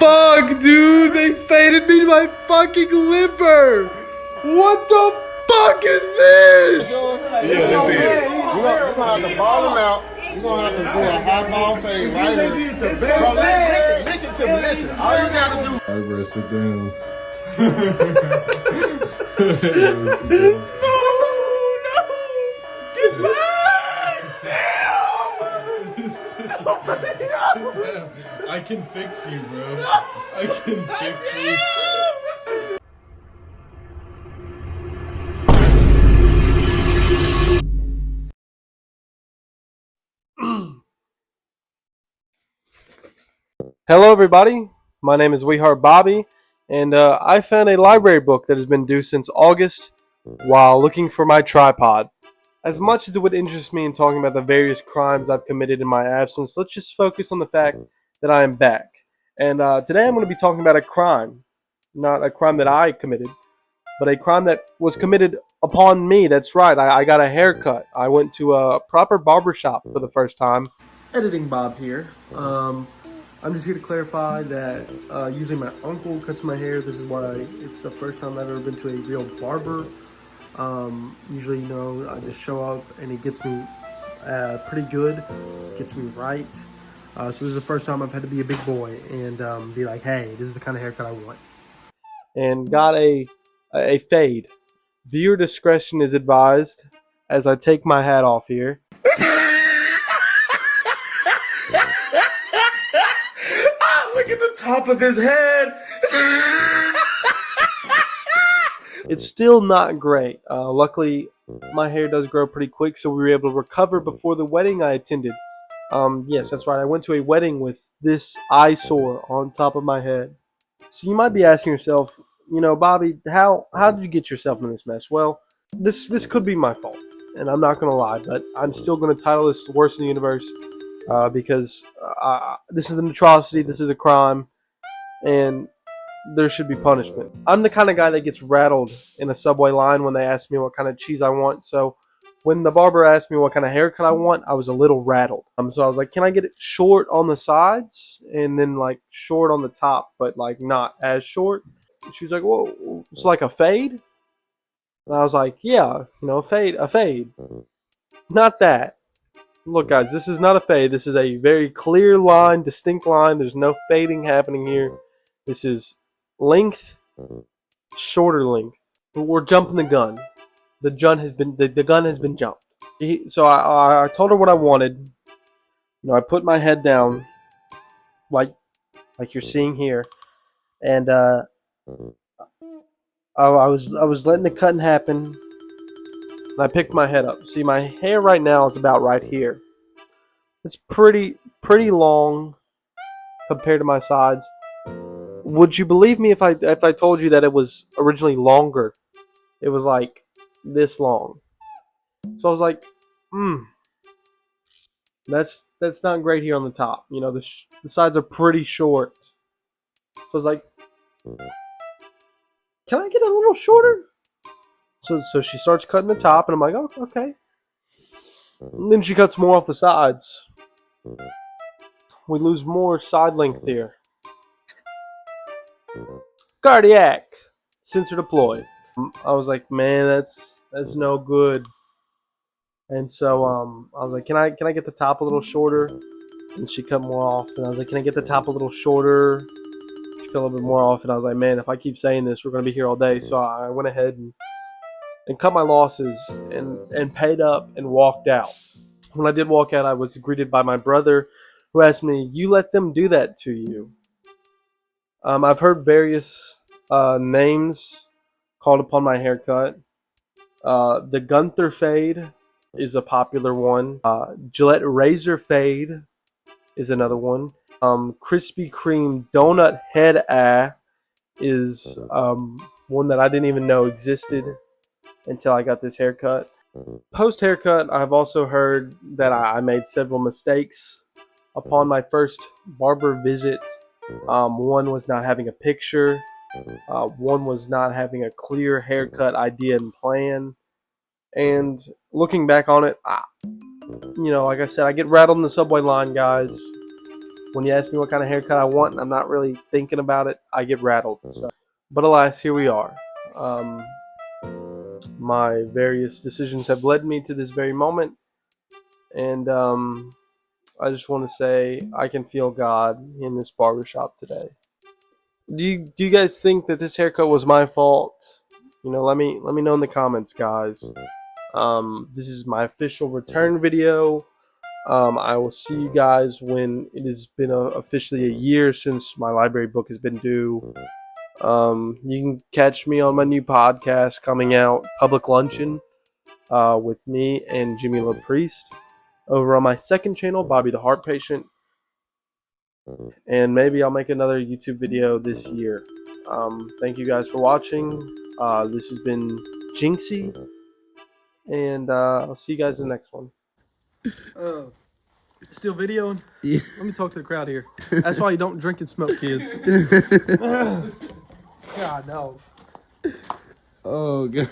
fuck, dude? They faded me to my fucking liver. What the fuck is this? Yeah, that's it. You're gonna have to ball them out. You're gonna have to do a high ball fade right here. Bro, listen to me, listen. All you gotta do. I better sit down. Get back! Damn! I can fix you, bro. I can fix you. Hello, everybody. My name is We Heart Bobby, and I found a library book that has been due since August while looking for my tripod. As much as it would interest me in talking about the various crimes I've committed in my absence, let's just focus on the fact that I am back. And today I'm going to be talking about a crime. Not a crime that I committed, but a crime that was committed upon me. That's right, I got a haircut. I went to a proper barbershop for the first time. Editing Bob here. I'm just here to clarify that usually my uncle cuts my hair. This is why it's the first time I've ever been to a real barber. Usually, you know, I just show up and he gets me pretty good, gets me right. So this is the first time I've had to be a big boy and be like, hey, this is the kind of haircut I want. And got a fade. Viewer discretion is advised as I take my hat off here. Look at the top of his head. It's still not great. Luckily, my hair does grow pretty quick, so we were able to recover before the wedding I attended. Yes, that's right. I went to a wedding with this eyesore on top of my head. So you might be asking yourself, you know, Bobby, how did you get yourself in this mess? Well, this could be my fault, and I'm not going to lie, but I'm still going to title this Worst in the Universe because this is an atrocity, this is a crime, and there should be punishment. I'm the kind of guy that gets rattled in a subway line when they ask me what kind of cheese I want. So when the barber asked me what kind of haircut I want, I was a little rattled. So I was like, can I get it short on the sides and then like short on the top, but like not as short? She was like, whoa, it's like a fade? And I was like, yeah, you know, a fade. Not that. Look, guys, this is not a fade. This is a very clear line, distinct line. There's no fading happening here. This is length, shorter length. We're jumping the gun. The gun has been jumped. So I told her what I wanted. You know, I put my head down, like you're seeing here, and I was letting the cutting happen. And I picked my head up. See, my hair right now is about right here. It's pretty long compared to my sides. Would you believe me if I told you that it was originally longer? It was like this long. So I was like, that's not great here on the top. You know, the sides are pretty short. So I was like, can I get a little shorter? So she starts cutting the top, and I'm like, oh, okay. And then she cuts more off the sides. We lose more side length here. Cardiac sensor deployed. I was like, man, that's no good. And so I was like, can I get the top a little shorter? And she cut more off. And I was like, can I get the top a little shorter? She cut a little bit more off. And I was like, man, if I keep saying this, we're gonna be here all day. So I went ahead and cut my losses and paid up and walked out. When I did walk out, I was greeted by my brother, who asked me, "You let them do that to you?" I've heard various names called upon my haircut. The Gunther fade is a popular one. Gillette razor fade is another one. Krispy Kreme donut head is one that I didn't even know existed until I got this haircut. Post haircut, I've also heard that I made several mistakes upon my first barber visit. One was not having a picture. One was not having a clear haircut idea and plan. And looking back on it, you know, like I said, I get rattled in the subway line, guys. when you ask me what kind of haircut I want and I'm not really thinking about it, I get rattled. So, but alas, here we are. My various decisions have led me to this very moment, and I just want to say I can feel God in this barbershop today. Do you guys think that this haircut was my fault? Let me know in the comments, guys. This is my official return video. I will see you guys when it has been officially a year since my library book has been due. You can catch me on my new podcast coming out, Public Luncheon, with me and Jimmy LaPriest, over on my second channel, Bobby the Heart Patient. And maybe I'll make another YouTube video this year. Thank you guys for watching. This has been Jinxie, and I'll see you guys in the next one. Still videoing? Yeah. Let me talk to the crowd here. That's why you don't drink and smoke, kids. God, no. Oh, God.